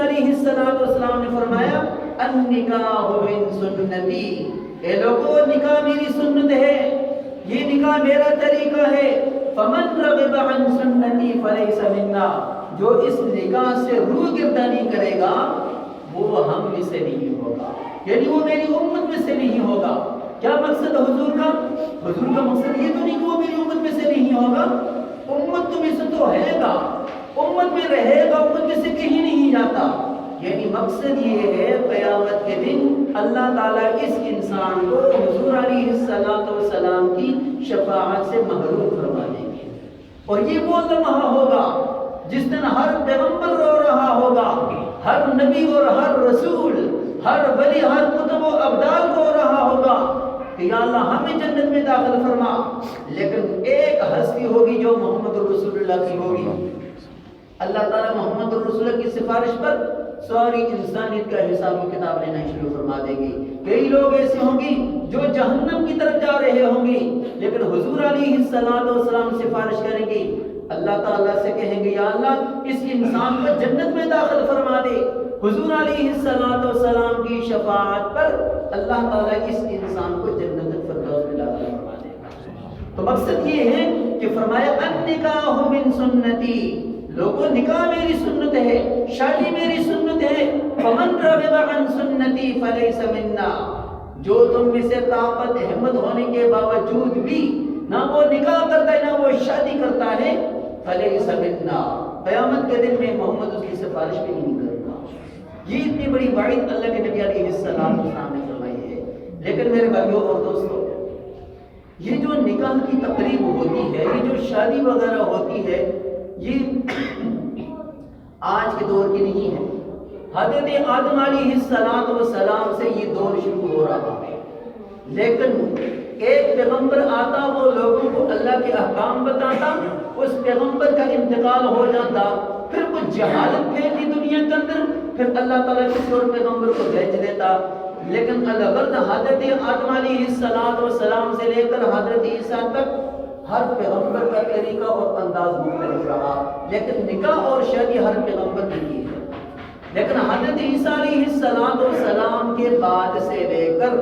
علیہ السلام نے فرمایا النکاح من سنتی، اے لوگوں نکاح میری سنت ہے، یہ نکاح میرا طریقہ ہے، فمن رغب عن سنتی فلیس منا، جو اس نکاح سے روگردانی کرے گا وہ ہم میں سے نہیں ہوگا، یعنی وہ میری امت میں سے نہیں ہوگا۔ کیا مقصد حضور کا؟ حضور کا مقصد یہ تو نہیں کہ وہ میری امت میں سے نہیں ہوگا، امت تو میں سے تو ہے گا، امت میں رہے گا، امت میں سے کہیں نہیں جاتا۔ یعنی مقصد یہ ہے قیامت کے دن اللہ تعالیٰ اس انسان کو حضور علیہ السلام کی شفاعت سے محروم فرما دیں گے، اور یہ وہ لمحہ ہوگا جس دن ہر پیغمبر رو رہا ہوگا، ہر نبی اور ہر رسول، ہر ولی، ہر کتب و ابدال رو رہا ہوگا کہ یا اللہ ہمیں جنت میں داخل فرما، لیکن ایک ہستی ہوگی جو محمد رسول اللہ کی ہوگی۔ اللہ تعالیٰ محمد رسول اللہ کی سفارش پر ساری انسانیت کا حساب و کتاب لینا شروع فرما دیں گے۔ کئی لوگ ایسے ہوں گے جو جہنم کی طرف جا رہے ہوں گے، لیکن حضور علیہ السلام سفارش کریں گے، اللہ تعالیٰ سے کہیں گے یا اللہ اس انسان کو جنت میں داخل فرما دے۔ حضور علیہ السلام کی شفاعت پر اللہ تعالیٰ اس انسان کو جنت الفردوس میں داخل فرما دے گا۔ تو مقصد یہ ہے کہ فرمایا النکاح من سنتی، لوگوں نکاح میری سنت ہے، شادی میری سنت ہے، فمن رغب عن سنتی فلیس منا، جو تم میں سے طاقت ہمت ہونے کے باوجود بھی نہ وہ نکاح کرتا ہے نہ وہ شادی کرتا ہے، فلیس منا، قیامت کے دن میں محمد اس کی سفارش بھی نہیں کروں گا۔ یہ اتنی بڑی وعید اللہ کے نبی علیہ السلام نے فرمائی ہے۔ لیکن میرے بھائیوں اور دوستوں، یہ جو نکاح کی تقریب ہوتی ہے، یہ جو شادی وغیرہ ہوتی ہے، یہ آج کے دور کی نہیں ہے۔ حضرت آدم علیہ السلام سے یہ دور شروع ہو رہا ہے، لیکن ایک پیغمبر آتا، وہ لوگوں کو اللہ کے احکام بتاتا، اس پیغمبر کا انتقال ہو جاتا، پھر کچھ جہالت پھیلتی دنیا کے اندر، پھر اللہ تعالیٰ کسی اور پیغمبر کو بھیج دیتا۔ لیکن الغرض حضرت آدم علیہ السلام سے لے کر حضرت عیسیٰ تک ہر پیغمبر کا طریقہ اور انداز مختلف رہا، لیکن نکاح اور شادی ہر پیغمبر نے کی ہے۔ لیکن حضرت عیسیٰ علیہ السلام کے بعد سے لے کر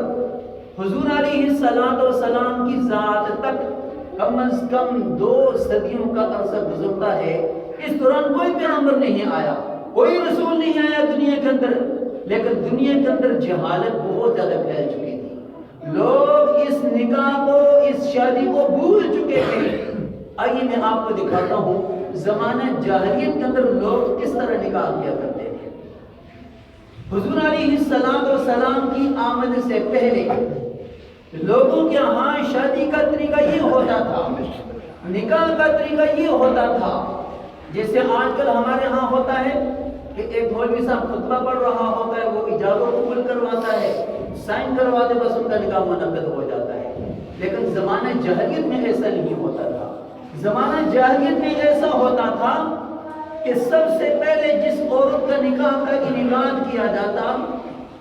حضور علیہ السلام کی ذات تک کم از کم 2 صدیوں کا عرصہ گزرتا ہے۔ اس دوران کوئی پیغمبر نہیں آیا، کوئی رسول نہیں آیا دنیا کے اندر، لیکن دنیا کے اندر جہالت بہت زیادہ پھیل چکی تھی، لوگ اس نکاح کو، اس شادی کو بھول چکے تھے۔ آئیے میں آپ کو دکھاتا ہوں زمانہ جاہلیت کے اندر لوگ کس طرح نکاح کیا کرتے تھے۔ حضور علیہ السلام کی آمد سے پہلے لوگوں کے ہاں شادی کا طریقہ یہ ہوتا تھا، نکاح کا طریقہ یہ ہوتا تھا جیسے آج کل ہمارے ہاں ہوتا ہے کہ ایک مولوی صاحب خطبہ پڑھ رہا ہوتا ہے، وہ اجازت قبول کرواتا ہے، سائن کروا دے، بس ان کا نکاح منعقد ہو جاتا ہے۔ لیکن زمانہ جاہلیت میں ایسا نہیں ہوتا تھا۔ زمانہ جاہلیت میں ایسا ہوتا تھا کہ سب سے پہلے جس عورت کا نکاح کا انعقاد کیا جاتا،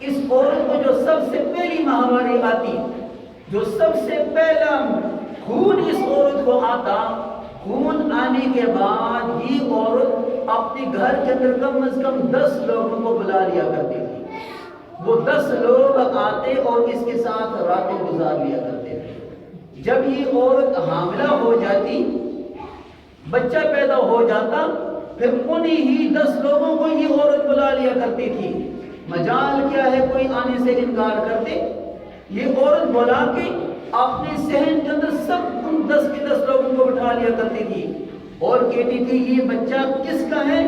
اس عورت کو جو سب سے پہلی ماہواری آتی، جو سب سے پہلا خون اس عورت کو آتا، خون آنے کے بعد ہی عورت اپنے گھر کے اندر کم از کم 10 لوگوں کو بلا لیا کرتی تھی۔ وہ 10 لوگ آتے اور اس کے ساتھ راتیں گزار لیا کرتے تھے۔ جب یہ عورت حاملہ ہو جاتی، بچہ پیدا ہو جاتا، پھر انہی ہی 10 لوگوں کو یہ عورت بلا لیا کرتی تھی۔ مجال کیا ہے کوئی آنے سے انکار کرتے، یہ عورت بلا کے اپنے صحن کے اندر سب ان 10 کے 10 لوگوں کو بٹھا لیا کرتی تھی اور کہتی تھی یہ بچہ کس کا ہے،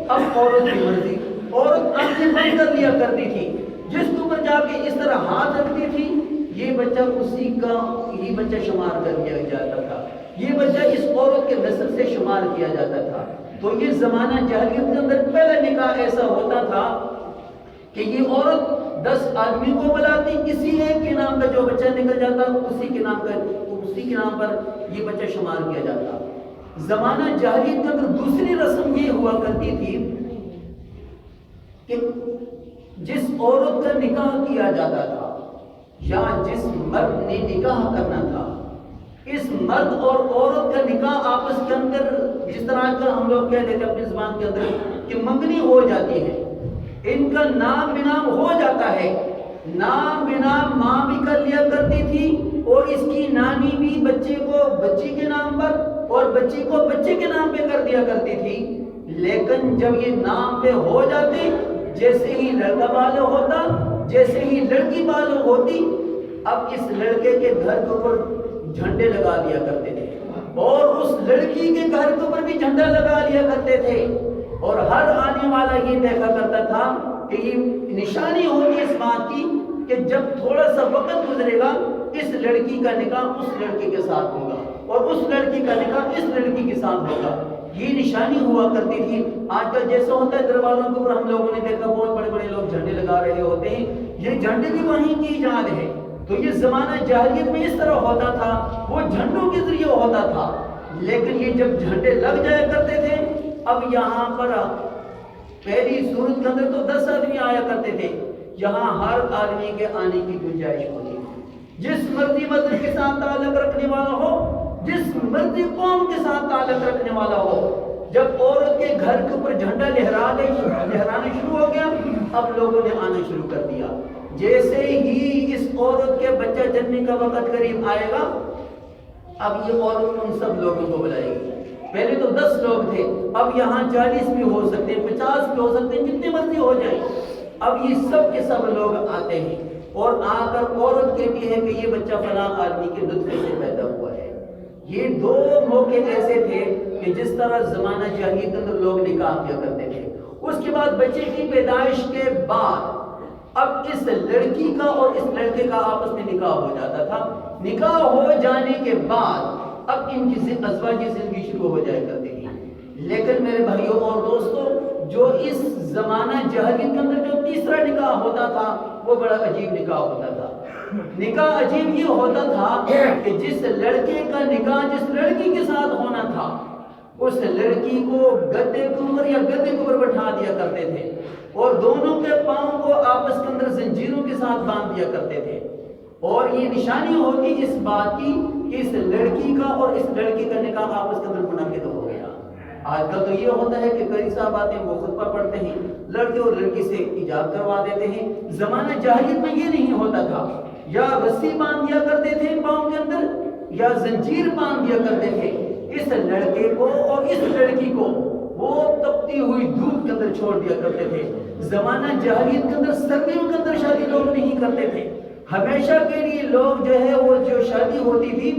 اب عورت کی مرضی۔ عورت آنکھیں بند کر لیا کرتی تھی، جس کے اوپر جا کے اس طرح ہاتھ رکھتی تھی، یہ بچہ اسی کا، یہ بچہ شمار کر دیا جاتا تھا، یہ بچہ اس عورت کے نسل سے شمار کیا جاتا تھا۔ تو یہ زمانہ جاہلیت کے اندر پہلا نکاح ایسا ہوتا تھا کہ یہ عورت 10 آدمی کو بلاتی، کسی ایک کے نام کا جو بچہ نکل جاتا اسی کے نام پر یہ بچہ شمار کیا جاتا۔ زمانہ جاہلیت کے اندر دوسری رسم یہ ہوا کرتی تھی کہ جس عورت کا نکاح کیا جاتا تھا یا جس مرد نے نکاح کرنا تھا، اس مرد اور عورت کا نکاح آپس کے اندر، جس طرح آج کل ہم لوگ کہہ دیتے اپنی زبان کے اندر کہ منگنی ہو جاتی ہے، کا نام بنام ہو جاتا ہے، نام بنام ماں بھی کر لیا کرتی تھی اور اس کی نانی بھی بچے کو بچی کے نام پر اور بچی کو بچے کے نام پہ کر دیا کرتی تھی. لیکن جب یہ نام پہ ہو جاتے، جیسے ہی لڑکا بالغ ہوتا، جیسے ہی لڑکی بالغ ہوتی، اب اس لڑکے کے گھر کے اوپر جھنڈے لگا دیا کرتے تھے اور اس لڑکی کے گھر کے اوپر بھی جھنڈا لگا لیا کرتے تھے. اور ہر آنے والا یہ دیکھا کرتا تھا کہ یہ نشانی ہوگی اس بات کی کہ جب تھوڑا سا وقت گزرے گا اس لڑکی کا نکاح اس لڑکے کے ساتھ ہوگا اور اس لڑکی کا نکاح اس لڑکی کے ساتھ ہوگا. یہ نشانی ہوا کرتی تھی. آج کل جیسا ہوتا ہے دروازوں کے اوپر ہم لوگوں نے دیکھا بہت بڑے بڑے لوگ جھنڈے لگا رہے ہوتے ہیں، یہ جھنڈے بھی وہیں کی ایجاد ہے. تو یہ زمانہ جاہلیت میں اس طرح ہوتا تھا، وہ جھنڈوں کے ذریعے ہوتا تھا. لیکن یہ جب جھنڈے لگ جایا کرتے تھے، اب یہاں پر پہلی صورت کے اندر تو 10 آدمی آیا کرتے تھے، یہاں ہر آدمی کے آنے کی گنجائش ہوتی تھی. جس مرضی مذہب کے ساتھ تعلق رکھنے والا ہو، جس مرضی قوم کے ساتھ تعلق رکھنے والا ہو، جب عورت کے گھر کے اوپر جھنڈا لہرانا شروع ہو گیا، اب لوگوں نے آنا شروع کر دیا. جیسے ہی اس عورت کے بچہ جننے کا وقت قریب آئے گا، اب یہ عورت ان سب لوگوں کو بلائے گی. پہلے تو 10 لوگ تھے، اب یہاں 40 بھی ہو سکتے ہیں، 50 بھی ہو سکتے ہیں، جتنے مرضی ہو جائیں. اب یہ سب کے سب لوگ آتے ہیں اور آ کر عورت کہتی ہے کہ یہ بچہ فلاں آدمی کے نطفے سے پیدا ہوا ہے. یہ 2 موقع ایسے تھے کہ جس طرح زمانہ جاہلیت کے اندر لوگ نکاح کیا کرتے تھے. اس کے بعد بچے کی پیدائش کے بعد اب اس لڑکی کا اور اس لڑکے کا آپس میں نکاح ہو جاتا تھا. نکاح ہو جانے کے بعد اب ان کی ازواجی زندگی شروع ہو جائے کرتی تھی. لیکن میرے بھائیوں اور دوستوں، جو اس زمانہ جاہلیت کے اندر جو تیسرا نکاح ہوتا تھا وہ بڑا عجیب نکاح ہوتا تھا. نکاح عجیب یہ ہوتا تھا کہ جس لڑکے کا نکاح جس لڑکی کے ساتھ ہونا تھا، اس لڑکی کو گدے کے اوپر یا گدے کے اوپر بٹھا دیا کرتے تھے اور دونوں کے پاؤں کو آپس کے اندر زنجیروں کے ساتھ باندھ دیا کرتے تھے. اور یہ نشانی ہوتی اس بات کی کہ اس لڑکی کا اور اس لڑکی کا نکاح آپس کے اندر منعقد ہو گیا. آج کل تو یہ ہوتا ہے کہ قاری صاحب آتے ہیں، وہ خطبہ پڑھتے ہیں، لڑکے اور لڑکی سے ایجاب کروا دیتے ہیں. زمانہ جاہلیت میں یہ نہیں ہوتا تھا. یا رسی باندھ دیا کرتے تھے پاؤں کے اندر یا زنجیر باندھ دیا کرتے تھے. اس لڑکے کو اور اس لڑکی کو وہ تپتی ہوئی دھوپ کے اندر چھوڑ دیا کرتے تھے. زمانہ جاہلیت کے اندر سردیوں کے اندر شادی لوگ نہیں کرتے تھے. ہمیشہ کے لیے لوگ جو ہے وہ جو شادی ہوتی تھی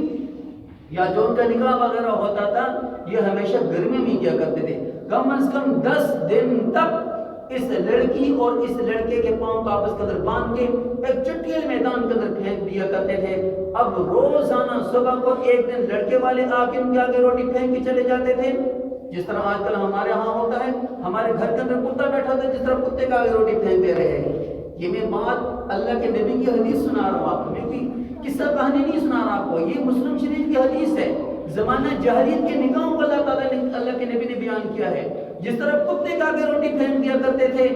یا جو ان کا نکاح وغیرہ ہوتا تھا یہ ہمیشہ گرمی میں کیا کرتے تھے. کم از کم 10 دن تک اس لڑکی اور اس لڑکے کے پاؤں کو آپس کے اندر باندھ کے ایک چٹیل میدان کے اندر پھینک دیا کرتے تھے. اب روزانہ صبح کو ایک دن لڑکے والے آ کے ان کے آگے روٹی پھینک کے چلے جاتے تھے. جس طرح آج کل ہمارے ہاں ہوتا ہے، ہمارے گھر کے اندر کتا بیٹھا تھا، جس طرح کتے کے آگے روٹی پھینک دے رہے ہیں. یہ میں بات اللہ کے نبی کی حدیث سنا رہا ہوں آپ کو، میں کوئی قصہ کہانی نہیں سنا رہا آپ کو. یہ مسلم شریف کی حدیث ہے. زمانہ جاہلیت کے نکاحوں کو اللہ تعالیٰ نے اللہ کے نبی نے بیان کیا ہے. جس طرح کتے کے آگے روٹی پھینک دیا کرتے تھے،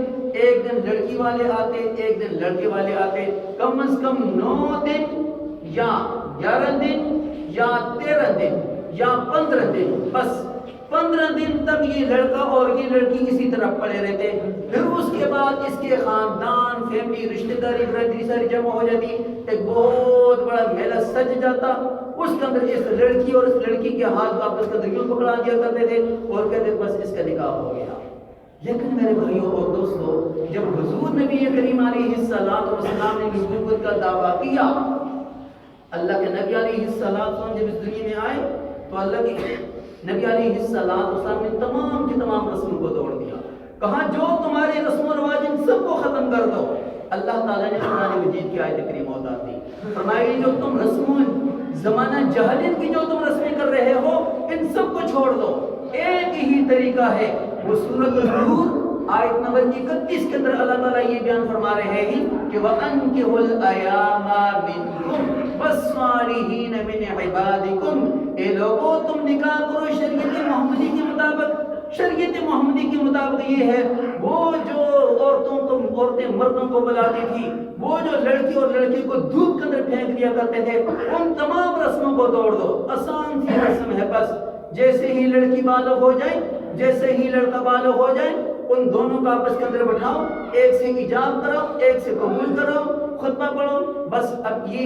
ایک دن لڑکی والے آتے، ایک دن لڑکے والے آتے. کم از کم 9 دن یا 11 دن یا 13 دن یا 15 دن، بس 15 دن تک یہ لڑکا اور یہ لڑکی اسی طرح پڑے رہتے. پھر اس کے بعد اس کے خاندان، فیملی، رشتہ داری، برادری ساری جمع ہو جاتی. ایک بہت بڑا میلہ سج جاتا. اس کے اندر اس لڑکی اور اس لڑکی کے ہاتھ واپس کے اندر یوں پکڑا دیا کرتے تھے اور کہتے بس اس کا نکاح ہو گیا. لیکن میرے بھائیوں اور دوستوں، جب حضور نبی کریم علیہ السلام نے نبوت کا دعویٰ کیا، اللہ کے نبی علیہ السلام جب اس دنیا میں آئے تو اللہ کے نبی علیہ السلام نے تمام کی تمام رسموں کو توڑ دیا. کہا جو تمہارے رسم و رواج ان سب کو ختم کر دو. اللہ تعالیٰ نے قرآن مجید کی آیت کریمہ اتار دی. فرمائی جو تم رسموں زمانہ جاہلیت کی جو تم رسمیں کر رہے ہو ان سب کو چھوڑ دو. ایک ہی طریقہ ہے، وہ سورۃ النور آیت نمبر 31 کے اندر اللہ تعالیٰ یہ بیان فرما رہے ہیں کہ وَأَنكِحُوا الْأَيَامَ مِنكُمْ وَالصَّالِحِينَ مِنْ عِبَادِكُمْ. اے لوگوں تم نکاح کرو شریعت محمدی کے مطابق. شریعت محمدی کے مطابق یہ ہے، وہ جو عورتیں مردوں کو بلاتی تھی، وہ جو لڑکی اور لڑکی کو دھوپ کے اندر پھینک دیا کرتے تھے، ان تمام رسموں کو توڑ دو. آسان سی رسم ہے. بس جیسے ہی لڑکی بالغ ہو جائے، جیسے ہی لڑکا بالغ ہو جائے، ان دونوں کا آپس کے اندر بٹھاؤ، ایک سے ایجاب کراؤ، ایک سے قبول کراؤ، خطبہ پڑھو، بس اب یہ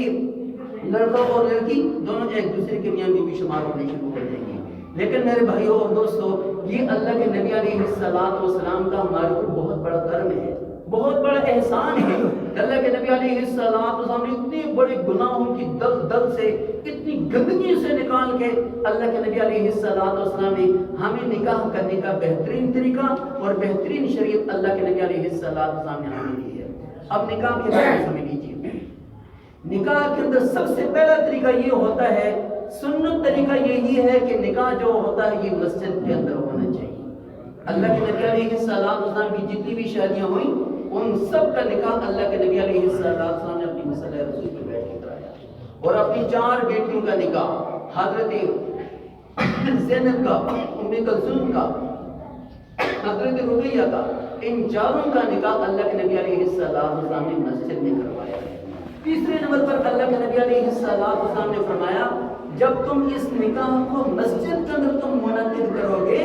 لڑکا اور لڑکی دونوں ایک دوسرے کے میاں بیوی شمار ہونے شروع ہو جائیں گے۔ لیکن میرے بھائیوں اور دوستو، یہ اللہ کے نبی علیہ السلام کا ہمارے اوپر بہت بڑا کرم ہے، بہت بڑا احسان ہے کہ اللہ کے نبی علیہ السلام نے اتنے بڑے گناہوں کی دل سے، اتنی گندگی سے نکال کے اللہ کے نبی علیہ السلام نے ہمیں نکاح کرنے کا بہترین طریقہ اور بہترین شریعت اللہ کے نبی علیہ السلام نے ہمیں دی ہے۔ اب نکاح کے بارے میں سمجھ لیجیے، نکاح کے اندر سب سے پہلا طریقہ یہ ہوتا ہے، سنت طریقہ یہی ہے کہ نکاح جو ہوتا ہے یہ مسجد کے اندر ہونا چاہیے۔ اللہ کے نبی علیہ السلام کی جتنی بھی شادیاں ہوئیں ان سب کا نکاح اللہ کے نبی علیہ السلام نے اپنی مصلی رسول کی بیٹھ کے کرایا، اور اپنی 4 بیٹیوں کا نکاح، حضرت زینب کا، ام کلثوم کا، حضرت رقیہ کا، ان 4 کا نکاح اللہ کے نبی علیہ السلام نے مسجد میں کروایا۔ تیسرے نمبر پر اللہ کے نبی علیہ السلام نے فرمایا جب تم اس نکاح کو مسجد کے اندر تم منعقد کرو گے،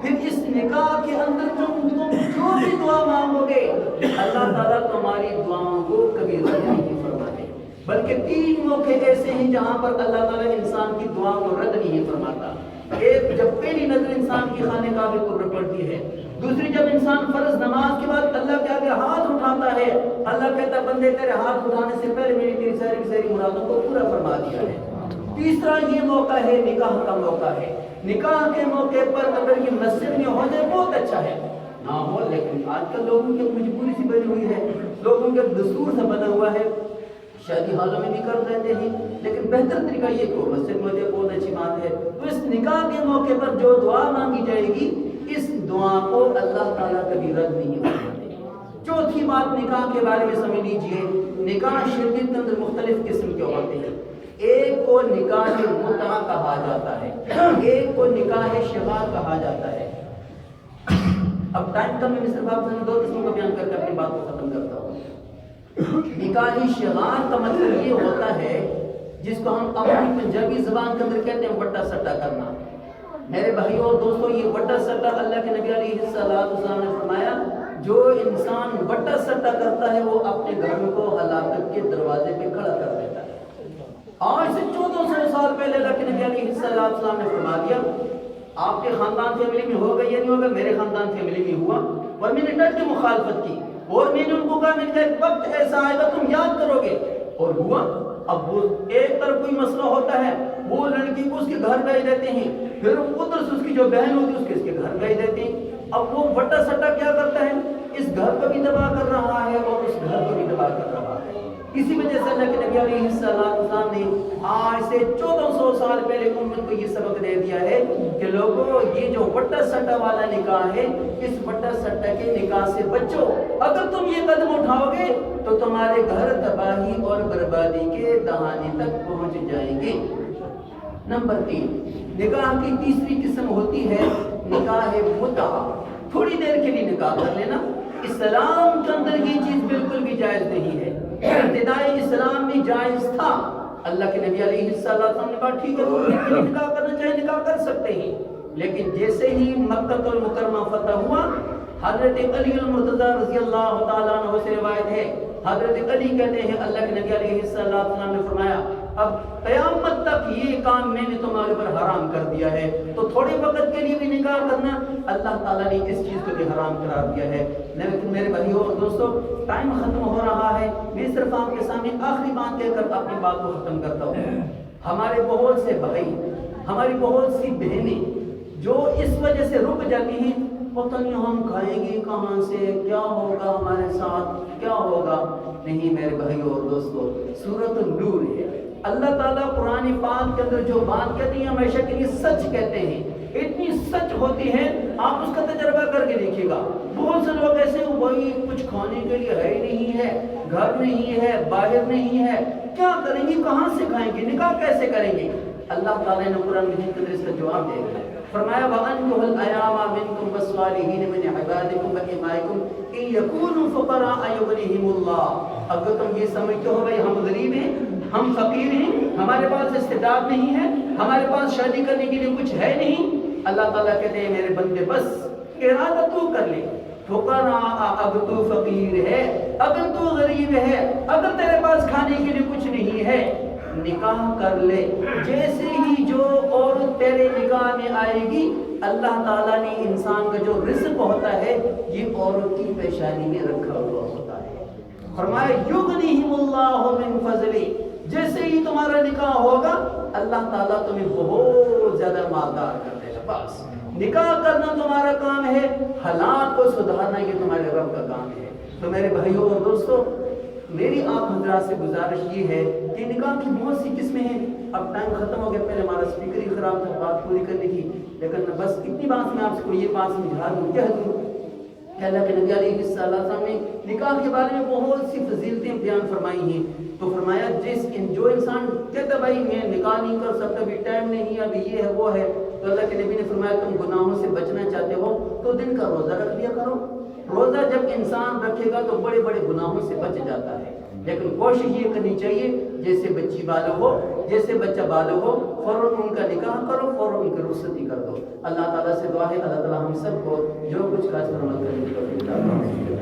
پھر اس نکاح کے اندر تم جو بھی دعا مانگو گے اللہ تعالیٰ تمہاری دعاؤں کو کبھی رد نہیں فرماتے، بلکہ 3 موقع ایسے ہیں جہاں پر اللہ تعالیٰ انسان کی دعا کو رد نہیں فرماتا۔ ایک، جب پہلی نظر انسان کی خانہ کعبہ پر پڑتی ہے، دوسری جب انسان فرض نماز کے بعد اللہ کے آگے ہاتھ اٹھاتا ہے، اللہ کہتا بندے تیرے ہاتھ اٹھانے سے پہلے میں نے تیری ساری مرادوں کو پورا فرما دیا ہے۔ تیسرا یہ موقع ہے نکاح کا موقع ہے، نکاح کے موقع پر اگر یہ مسجد میں ہو جائے بہت اچھا ہے، نہ ہو لیکن آج کل لوگوں کی مجبوری سی بنی ہوئی ہے، لوگوں کے دستور سے بنا ہوا ہے، شادی حالوں میں بھی کر دیتے ہیں، لیکن بہتر طریقہ یہ کہ مسجد میں ہو جائے بہت اچھی بات ہے۔ تو اس نکاح کے موقع پر جو دعا مانگی جائے گی اس دعا کو اللہ تعالیٰ کبھی رد نہیں فرماتے۔ چوتھی بات نکاح کے بارے میں سمجھ لیجئے، نکاح شریعت کے اندر مختلف قسم کے ہوتے ہیں، ایک کو نکاح متعہ کہا جاتا ہے، ایک کو نکاح شغار کہا جاتا ہے۔ اب ٹائم کم ہے، میں صرف آپ سے 2 قسموں کو بیان کر کے اپنی بات کو ختم کرتا ہوں۔ نکاح شغار کا مطلب یہ ہوتا ہے جس کو ہم اپنی پنجابی زبان کے اندر کہتے ہیں وٹا سٹا کرنا۔ میرے بھائیوں اور دوستوں، یہ وٹا سٹا اللہ کے نبی علیہ السلام نے فرمایا جو انسان وٹا سٹا کرتا ہے وہ اپنے گھر کو ہلاکت کے دروازے پہ کھڑا کر دیتا ہے۔ آج سے 1400 سال پہلے اللہ کے نبی علیہ السلام نے فرما دیا آپ کے خاندان فیملی میں ہوگا یا نہیں ہوگا، میرے خاندان فیملی میں ہوا اور میں نے ڈٹ کے مخالفت کی اور میں نے ان کو کہا میں نے کہا ایک وقت ایسا آئے گا تم یاد کرو گے، اور ہوا۔ اب وہ ایک طرف کوئی مسئلہ ہوتا ہے وہ لڑکی کو اس کے گھر بھیج دیتے ہیں، پھر ادھر سے اس کی جو بہن ہوتی ہے اس کے گھر بھیج دیتے ہیں۔ اب وہ وٹا سٹا کیا کرتا ہے، اس گھر کو بھی تباہ کر رہا ہے اور اس گھر کو بھی تباہ کر رہا ہے۔ اسی وجہ سے اللہ کے نبی علیہ السلام نے آج سے 1400 سال پہلے امت کو یہ سبق دے دیا ہے کہ لوگوں یہ جو وٹا سٹا والا نکاح ہے اس وٹا سٹا کے نکاح سے بچو، اگر تم یہ قدم اٹھاؤ گے تو تمہارے گھر تباہی اور بربادی کے دہانے تک پہنچ جائیں گے۔ نمبر 3، نکاح کی تیسری قسم ہوتی ہے نکاح متعہ، تھوڑی دیر کے لیے نکاح کر لینا۔ اسلام کے اندر یہ چیز بالکل بھی جائز نہیں ہے، ابتدائی اسلام میں جائز تھا، اللہ کے نبی علیہ السلام نے کہا ٹھیک ہے تم نکاح کرنا چاہے نکاح کر سکتے ہیں، لیکن جیسے ہی مکہ المکرمہ فتح ہوا حضرت علی المرتضی رضی اللہ تعالیٰ عنہ سے روایت ہے، حضرت علی کہتے ہیں اللہ کے نبی علیہ السلام نے فرمایا اب قیامت تک یہ کام میں نے تمہارے پر حرام کر دیا ہے، تو تھوڑے وقت کے لیے بھی نکاح کرنا اللہ تعالیٰ نے اس چیز کو بھی حرام قرار دیا ہے۔ لیکن میرے بھائیوں اور دوستوں ٹائم ختم ہو رہا ہے، میں صرف آپ کے سامنے آخری بات کہہ کر اپنی بات کو ختم کرتا ہوں۔ ہمارے بہت سے بھائی، ہماری بہت سی بہنیں جو اس وجہ سے رک جاتی ہیں پتہ نہیں ہم کھائیں گے کہاں سے، کیا ہوگا ہمارے ساتھ، کیا ہوگا۔ نہیں میرے بھائیوں اور دوستوں، سورۃ النور ہے، اللہ تعالیٰ قرآن پاک کے اندر جو بات کہتی ہے ہمیشہ کے لیے سچ کہتے ہیں، اتنی سچ ہوتی ہے آپ اس کا تجربہ کر کے دیکھیے گا۔ بہت سے لوگ ایسے وہی کچھ کھانے کے لیے ہے نہیں ہے، گھر نہیں ہے، باہر نہیں ہے، کیا کریں گے، کہاں سے کھائیں گے، نکاح کیسے کریں گے؟ اللہ تعالیٰ نے قرآن مجید کے اندر اس کا جواب دے دیا، فرمایا وَأَنكِحُوا الْأَيَامَ مِنكُمْ وَالصَّالِحِينَ مِنْ عِبَادِكُمْ وَإِمَائِكُمْ إِنْ يَكُونُوا فُقَرَاءَ يُغْنِهِمُ اللَّهُ۔ اگر تم یہ سمجھتے ہو بھائی ہم غریب ہیں، ہم فقیر ہیں، ہمارے پاس استعداد نہیں ہے، ہمارے پاس شادی کرنے کے لیے کچھ ہے نہیں، اللہ تعالیٰ کہتے ہیں میرے بندے بس ارادہ تو کر لے. فقراء اگر تو فقیر ہے, اگر تو غریب ہے, اگر تیرے پاس کھانے کے لیے کچھ نہیں ہے, نکاح کر لے. جیسے ہی جو عورت تیرے نکاح میں آئے گی, اللہ تعالیٰ نے انسان کا جو رزق ہوتا ہے یہ عورت کی پیشانی میں رکھا ہوا ہوتا ہے. فرمایا یغنیہم اللہ من فضلہ, جیسے ہی تمہارا نکاح ہوگا اللہ تعالیٰ تمہیں بہت زیادہ مالدار کر دے گا. بس نکاح کرنا تمہارا کام ہے, حالات کو سدھارنا یہ تمہارے رب کا کام ہے. تو میرے بھائیوں اور دوستوں, میری آپ حضرات سے گزارش یہ ہے کہ نکاح کی بہت سی قسمیں ہیں. اب ٹائم ختم ہو گیا, پہلے ہمارا اسپیکر ہی خراب تھا بات پوری کرنے کی, لیکن بس اتنی بات میں آپ کو یہ بات سمجھا دوں, کہہ دوں کہ اللہ کے نبی علیہ السلام نے نکاح کے بارے میں بہت سی فضیلتیں بیان فرمائی ہیں. تو فرمایا جو انسان کہتا بھائی میں نکاح نہیں کر سکتا, ابھی ٹائم نہیں, ابھی یہ ہے وہ ہے, تو اللہ کے نبی نے فرمایا تم گناہوں سے بچنا چاہتے ہو تو دن کا روزہ رکھ لیا کرو. روزہ جب انسان رکھے گا تو بڑے بڑے گناہوں سے بچ جاتا ہے. لیکن کوشش یہ کرنی چاہیے جیسے بچی بالغ ہو, جیسے بچہ بالغ ہو, فوراً ان کا نکاح کرو, فوراً ان کی رخصتی کر دو. اللہ تعالیٰ سے دعا ہے اللہ تعالیٰ ہم سب کو جو کچھ کاج پر عمل کرنے کی توفیق عطا فرمائے.